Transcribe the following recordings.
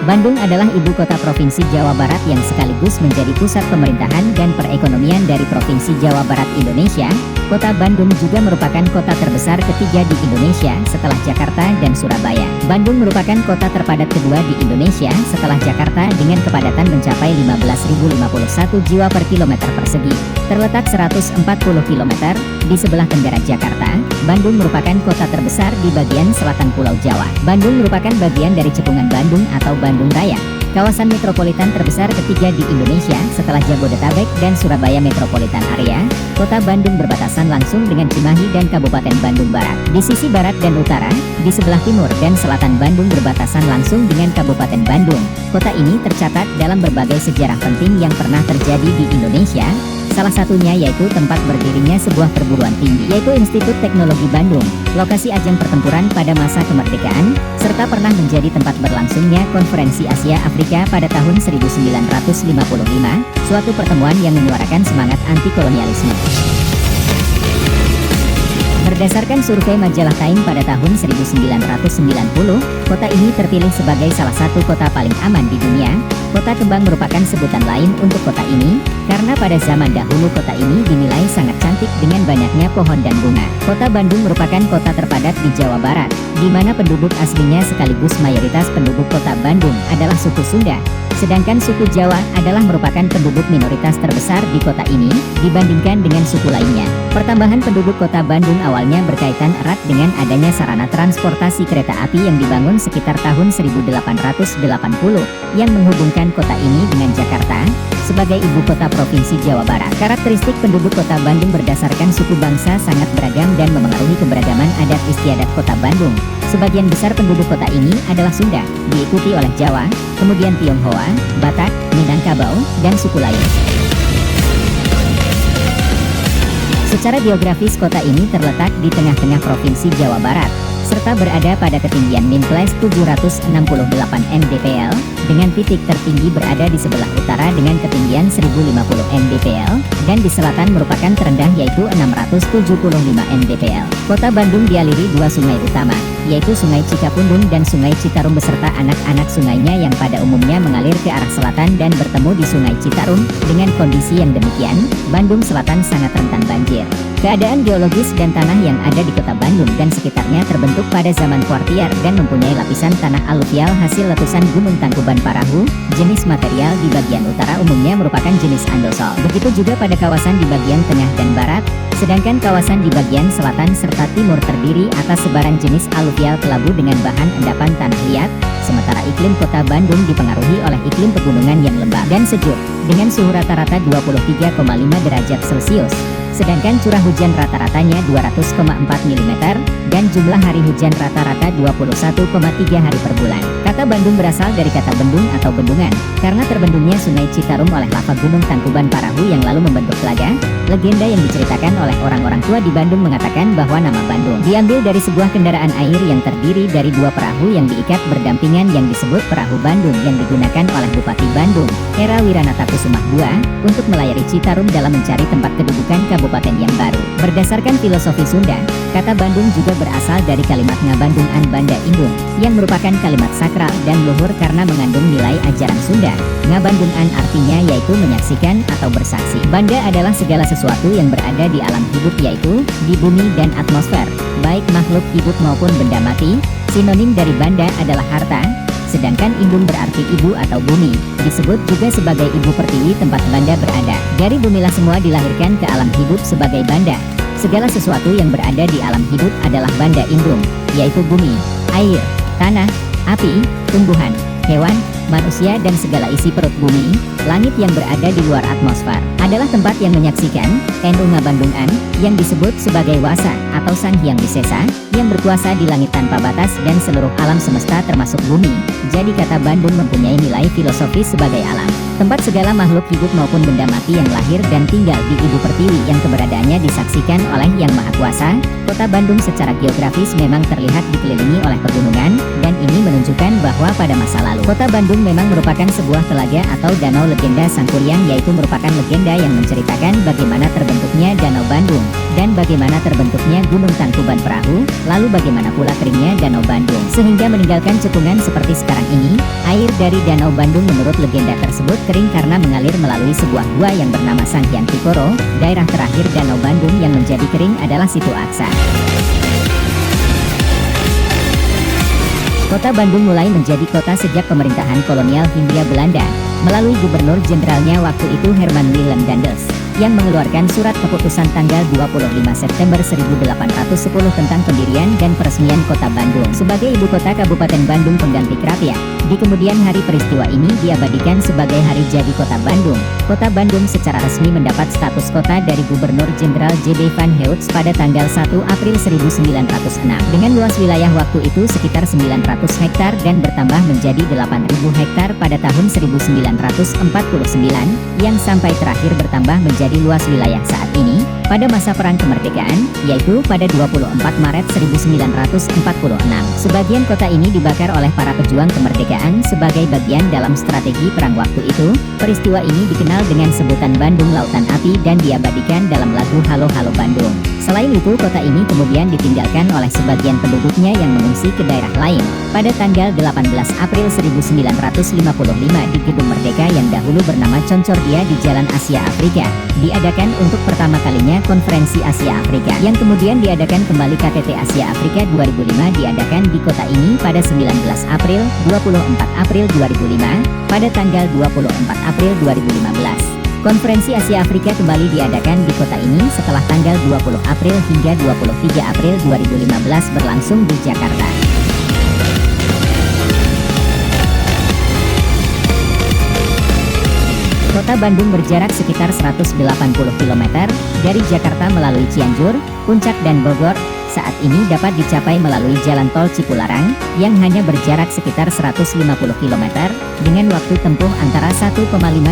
Bandung adalah ibu kota Provinsi Jawa Barat yang sekaligus menjadi pusat pemerintahan dan perekonomian dari Provinsi Jawa Barat Indonesia. Kota Bandung juga merupakan kota terbesar ketiga di Indonesia setelah Jakarta dan Surabaya. Bandung merupakan kota terpadat kedua di Indonesia setelah Jakarta dengan kepadatan mencapai 15.051 jiwa per kilometer persegi. Terletak 140 km di sebelah tenggara Jakarta, Bandung merupakan kota terbesar di bagian selatan Pulau Jawa. Bandung merupakan bagian dari Cekungan Bandung atau Bandung Raya, kawasan metropolitan terbesar ketiga di Indonesia setelah Jabodetabek dan Surabaya Metropolitan Area. Kota Bandung berbatasan langsung dengan Cimahi dan Kabupaten Bandung Barat. Di sisi barat dan utara, di sebelah timur dan selatan Bandung berbatasan langsung dengan Kabupaten Bandung. Kota ini tercatat dalam berbagai sejarah penting yang pernah terjadi di Indonesia. Salah satunya yaitu tempat berdirinya sebuah perguruan tinggi, yaitu Institut Teknologi Bandung, lokasi ajang pertempuran pada masa kemerdekaan, serta pernah menjadi tempat berlangsungnya Konferensi Asia Afrika pada tahun 1955, suatu pertemuan yang menyuarakan semangat anti-kolonialisme. Berdasarkan survei majalah Time pada tahun 1990, kota ini terpilih sebagai salah satu kota paling aman di dunia. Kota Kembang merupakan sebutan lain untuk kota ini, karena pada zaman dahulu kota ini dinilai sangat cantik dengan banyaknya pohon dan bunga. Kota Bandung merupakan kota terpadat di Jawa Barat, di mana penduduk aslinya sekaligus mayoritas penduduk kota Bandung adalah suku Sunda. Sedangkan suku Jawa adalah merupakan penduduk minoritas terbesar di kota ini, dibandingkan dengan suku lainnya. Pertambahan penduduk kota Bandung awalnya berkaitan erat dengan adanya sarana transportasi kereta api yang dibangun sekitar tahun 1880, yang menghubungkan kota ini dengan Jakarta, sebagai ibu kota Provinsi Jawa Barat. Karakteristik penduduk kota Bandung berdasarkan suku bangsa sangat beragam dan memengaruhi keberagaman adat istiadat kota Bandung. Sebagian besar penduduk kota ini adalah Sunda, diikuti oleh Jawa, kemudian Tionghoa, Batak, Minangkabau, dan suku lain. Secara geografis kota ini terletak di tengah-tengah Provinsi Jawa Barat, serta berada pada ketinggian -768 mdpl, dengan titik tertinggi berada di sebelah utara dengan ketinggian 1050 mdpl, dan di selatan merupakan terendah yaitu 675 mdpl. Kota Bandung dialiri dua sungai utama, yaitu Sungai Cikapundung dan Sungai Citarum beserta anak-anak sungainya yang pada umumnya mengalir ke arah selatan dan bertemu di Sungai Citarum. Dengan kondisi yang demikian, Bandung Selatan sangat rentan banjir. Keadaan geologis dan tanah yang ada di kota Bandung dan sekitarnya terbentuk pada zaman Kuartier dan mempunyai lapisan tanah aluvial hasil letusan Gunung Tangkuban Parahu. Jenis material di bagian utara umumnya merupakan jenis andosol. Begitu juga pada kawasan di bagian tengah dan barat, sedangkan kawasan di bagian selatan serta timur terdiri atas sebaran jenis aluvial kelabu dengan bahan endapan tanah liat. Sementara iklim kota Bandung dipengaruhi oleh iklim pegunungan yang lembab dan sejuk, dengan suhu rata-rata 23,5 derajat Celcius. Sedangkan curah hujan rata-ratanya 200,4 mm, dan jumlah hari hujan rata-rata 21,3 hari per bulan. Kata Bandung berasal dari kata bendung atau bendungan, karena terbendungnya Sungai Citarum oleh lava Gunung Tangkuban Parahu yang lalu membentuk telaga. Legenda yang diceritakan oleh orang-orang tua di Bandung mengatakan bahwa nama Bandung diambil dari sebuah kendaraan air yang terdiri dari dua perahu yang diikat berdampingan yang disebut Perahu Bandung yang digunakan oleh Bupati Bandung, Era Wiranata Kusumah II, untuk melayari Citarum dalam mencari tempat kedudukan kabupaten yang baru. Berdasarkan filosofi Sunda, kata Bandung juga berasal dari kalimat Ngabandung an Banda Indung, yang merupakan kalimat sakral dan luhur karena mengandung nilai ajaran Sunda. Ngabandung an artinya yaitu menyaksikan atau bersaksi. Banda adalah segala sesuatu yang berada di alam hidup yaitu di bumi dan atmosfer, baik makhluk hidup maupun benda mati. Sinonim dari banda adalah harta, sedangkan indung berarti ibu atau bumi. Disebut juga sebagai ibu pertiwi tempat banda berada. Dari bumilah semua dilahirkan ke alam hidup sebagai banda. Segala sesuatu yang berada di alam hidup adalah banda indung, yaitu bumi, air, tanah, api, tumbuhan, hewan, manusia dan segala isi perut bumi. Langit yang berada di luar atmosfer adalah tempat yang menyaksikan. NU Ngabandung an, yang disebut sebagai Wasa atau Sang Hyang Wisesa, yang berkuasa di langit tanpa batas dan seluruh alam semesta termasuk bumi. Jadi kata Bandung mempunyai nilai filosofis sebagai alam, tempat segala makhluk hidup maupun benda mati yang lahir dan tinggal di ibu pertiwi yang keberadaannya disaksikan oleh Yang Maha Kuasa. Kota Bandung secara geografis memang terlihat dikelilingi oleh pegunungan, dan ini menunjukkan bahwa pada masa lalu kota Bandung memang merupakan sebuah telaga atau danau. Legenda Sangkuriang yaitu merupakan legenda yang menceritakan bagaimana terbentuknya Danau Bandung. dan bagaimana terbentuknya Gunung Tangkuban Perahu, lalu bagaimana pula keringnya Danau Bandung, sehingga meninggalkan cekungan seperti sekarang ini. Air dari Danau Bandung menurut legenda tersebut kering karena mengalir melalui sebuah gua yang bernama Sanghyang Tikoro. Daerah terakhir Danau Bandung yang menjadi kering adalah Situ Aksa. Kota Bandung mulai menjadi kota sejak pemerintahan kolonial Hindia Belanda, melalui Gubernur Jenderalnya waktu itu Herman Willem Daendels, yang mengeluarkan surat keputusan tanggal 25 September 1810 tentang pendirian dan peresmian Kota Bandung sebagai ibu kota Kabupaten Bandung pengganti Krapia. Di kemudian hari peristiwa ini diabadikan sebagai Hari Jadi Kota Bandung. Kota Bandung secara resmi mendapat status kota dari Gubernur Jenderal J.B. Van Heuts pada tanggal 1 April 1906 dengan luas wilayah waktu itu sekitar 900 hektar dan bertambah menjadi 8.000 hektar pada tahun 1949 yang sampai terakhir bertambah menjadi luas wilayah saat ini pada masa Perang Kemerdekaan, yaitu pada 24 Maret 1946. Sebagian kota ini dibakar oleh para pejuang kemerdekaan sebagai bagian dalam strategi perang waktu itu. Peristiwa ini dikenal dengan sebutan Bandung Lautan Api dan diabadikan dalam lagu Halo Halo Bandung. Selain itu, kota ini kemudian ditinggalkan oleh sebagian penduduknya yang mengungsi ke daerah lain. Pada tanggal 18 April 1955 di Gedung Merdeka yang dahulu bernama Concordia di Jalan Asia Afrika, diadakan untuk pertama kalinya Konferensi Asia Afrika, yang kemudian diadakan kembali KTT Asia Afrika 2005 diadakan di kota ini pada 19 April, 24 April 2005, pada tanggal 24 April 2015. Konferensi Asia Afrika kembali diadakan di kota ini setelah tanggal 20 April hingga 23 April 2015 berlangsung di Jakarta. Kota Bandung berjarak sekitar 180 km dari Jakarta melalui Cianjur, Puncak dan Bogor. Saat ini dapat dicapai melalui jalan tol Cipularang yang hanya berjarak sekitar 150 km dengan waktu tempuh antara 1,5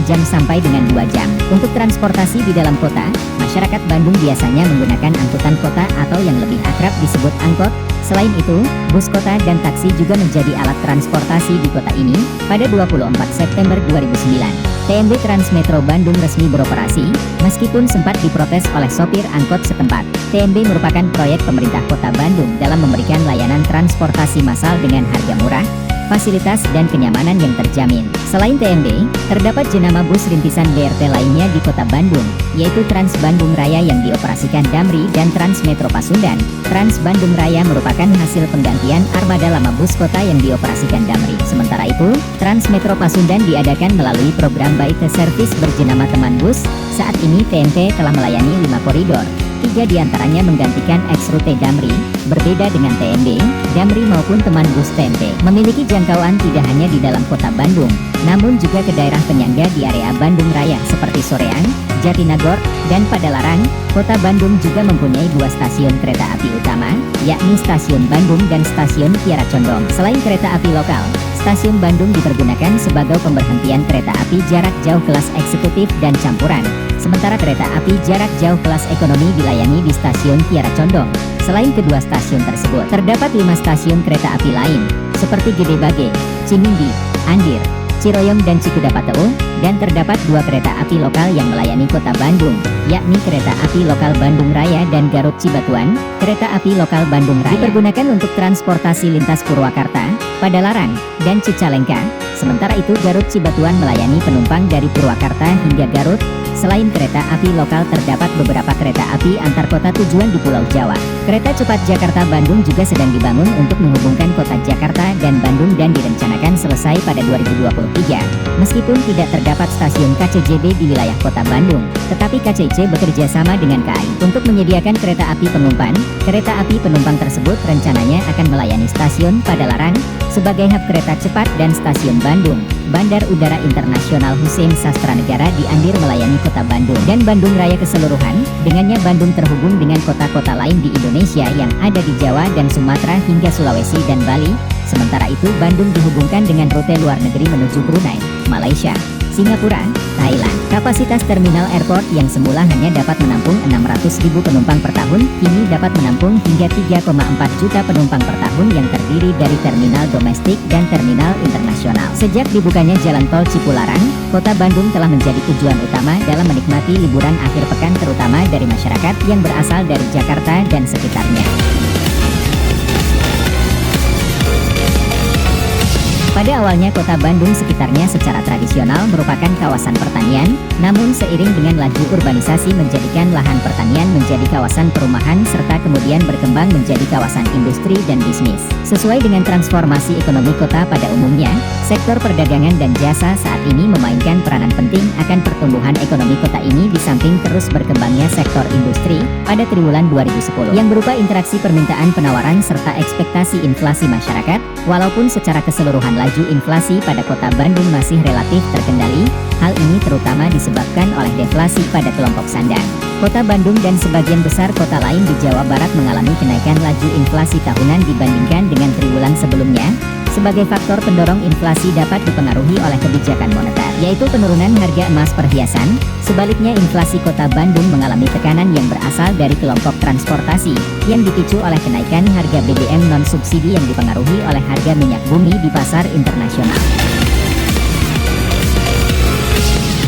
jam sampai dengan 2 jam. Untuk transportasi di dalam kota, masyarakat Bandung biasanya menggunakan angkutan kota atau yang lebih akrab disebut angkot. Selain itu, bus kota dan taksi juga menjadi alat transportasi di kota ini. Pada 24 September 2009, TMB Transmetro Bandung resmi beroperasi, meskipun sempat diprotes oleh sopir angkot setempat. TMB merupakan proyek pemerintah Kota Bandung dalam memberikan layanan transportasi massal dengan harga murah, fasilitas dan kenyamanan yang terjamin. Selain TMB, terdapat jenama bus rintisan BRT lainnya di Kota Bandung, yaitu Trans Bandung Raya yang dioperasikan Damri dan Transmetro Pasundan. Trans Bandung Raya merupakan hasil penggantian armada lama bus kota yang dioperasikan Damri. Sementara itu, Transmetro Pasundan diadakan melalui program By the Service berjenama Teman Bus. Saat ini TNT telah melayani 5 koridor. 3 diantaranya menggantikan ex-rute Damri. Berbeda dengan TMB, Damri maupun Teman Bus TMB memiliki jangkauan tidak hanya di dalam kota Bandung, namun juga ke daerah penyangga di area Bandung Raya seperti Soreang, Jatinagor, dan Padalarang. Kota Bandung juga mempunyai 2 stasiun kereta api utama, yakni Stasiun Bandung dan Stasiun Kiara Condong. Selain kereta api lokal, Stasiun Bandung dipergunakan sebagai pemberhentian kereta api jarak jauh kelas eksekutif dan campuran. Sementara kereta api jarak jauh kelas ekonomi dilayani di Stasiun Kiara Condong. Selain kedua stasiun tersebut, terdapat 5 stasiun kereta api lain, seperti Gede Bage, Cimindi, Andir, Ciroyom dan Cikudapateu, dan terdapat 2 kereta api lokal yang melayani kota Bandung, yakni kereta api lokal Bandung Raya dan Garut Cibatuan. Kereta api lokal Bandung Raya dipergunakan untuk transportasi lintas Purwakarta, Padalarang, dan Cicalengka. Sementara itu Garut Cibatuan melayani penumpang dari Purwakarta hingga Garut. Selain kereta api lokal, terdapat beberapa kereta api antar kota tujuan di Pulau Jawa. Kereta cepat Jakarta-Bandung juga sedang dibangun untuk menghubungkan kota Jakarta dan Bandung dan direncanakan selesai pada 2023. Meskipun tidak terdapat stasiun KCJB di wilayah kota Bandung, tetapi KCC bekerja sama dengan KAI untuk menyediakan kereta api pengumpan. Kereta api penumpang tersebut rencananya akan melayani stasiun Padalarang sebagai hub kereta cepat dan stasiun Bandung, Bandar Udara Internasional Hussein Sastranegara di Andir melayani kota Bandung dan Bandung Raya keseluruhan. Dengannya Bandung terhubung dengan kota-kota lain di Indonesia yang ada di Jawa dan Sumatera hingga Sulawesi dan Bali. Sementara itu Bandung dihubungkan dengan rute luar negeri menuju Brunei, Malaysia, Singapura, Thailand. Kapasitas terminal airport yang semula hanya dapat menampung 600.000 penumpang per tahun, kini dapat menampung hingga 3,4 juta penumpang per tahun yang terdiri dari terminal domestik dan terminal internasional. Sejak dibukanya Jalan Tol Cipularang, Kota Bandung telah menjadi tujuan utama dalam menikmati liburan akhir pekan terutama dari masyarakat yang berasal dari Jakarta dan sekitarnya. Pada awalnya Kota Bandung sekitarnya secara tradisional merupakan kawasan pertanian, namun seiring dengan laju urbanisasi menjadikan lahan pertanian menjadi kawasan perumahan serta kemudian berkembang menjadi kawasan industri dan bisnis. Sesuai dengan transformasi ekonomi kota pada umumnya, sektor perdagangan dan jasa saat ini memainkan peranan penting akan pertumbuhan ekonomi kota ini di samping terus berkembangnya sektor industri pada triwulan 2010 yang berupa interaksi permintaan penawaran serta ekspektasi inflasi masyarakat. Walaupun secara keseluruhan laju inflasi pada Kota Bandung masih relatif terkendali, hal ini terutama disebabkan oleh deflasi pada kelompok sandang. Kota Bandung dan sebagian besar kota lain di Jawa Barat mengalami kenaikan laju inflasi tahunan dibandingkan dengan triwulan sebelumnya. Sebagai faktor pendorong inflasi dapat dipengaruhi oleh kebijakan moneter, yaitu penurunan harga emas perhiasan. Sebaliknya inflasi Kota Bandung mengalami tekanan yang berasal dari kelompok transportasi, yang dipicu oleh kenaikan harga BBM non-subsidi yang dipengaruhi oleh harga minyak bumi di pasar internasional.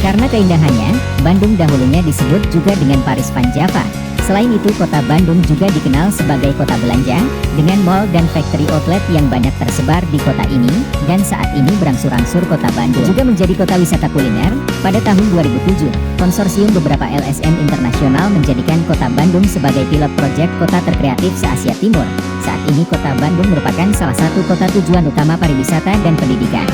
Karena keindahannya, Bandung dahulunya disebut juga dengan Paris Van Java. Selain itu Kota Bandung juga dikenal sebagai kota belanja, dengan mall dan factory outlet yang banyak tersebar di kota ini, dan saat ini berangsur-angsur Kota Bandung juga menjadi kota wisata kuliner. Pada tahun 2007, konsorsium beberapa LSM internasional menjadikan Kota Bandung sebagai pilot proyek kota terkreatif se-Asia Timur. Saat ini Kota Bandung merupakan salah satu kota tujuan utama pariwisata dan pendidikan.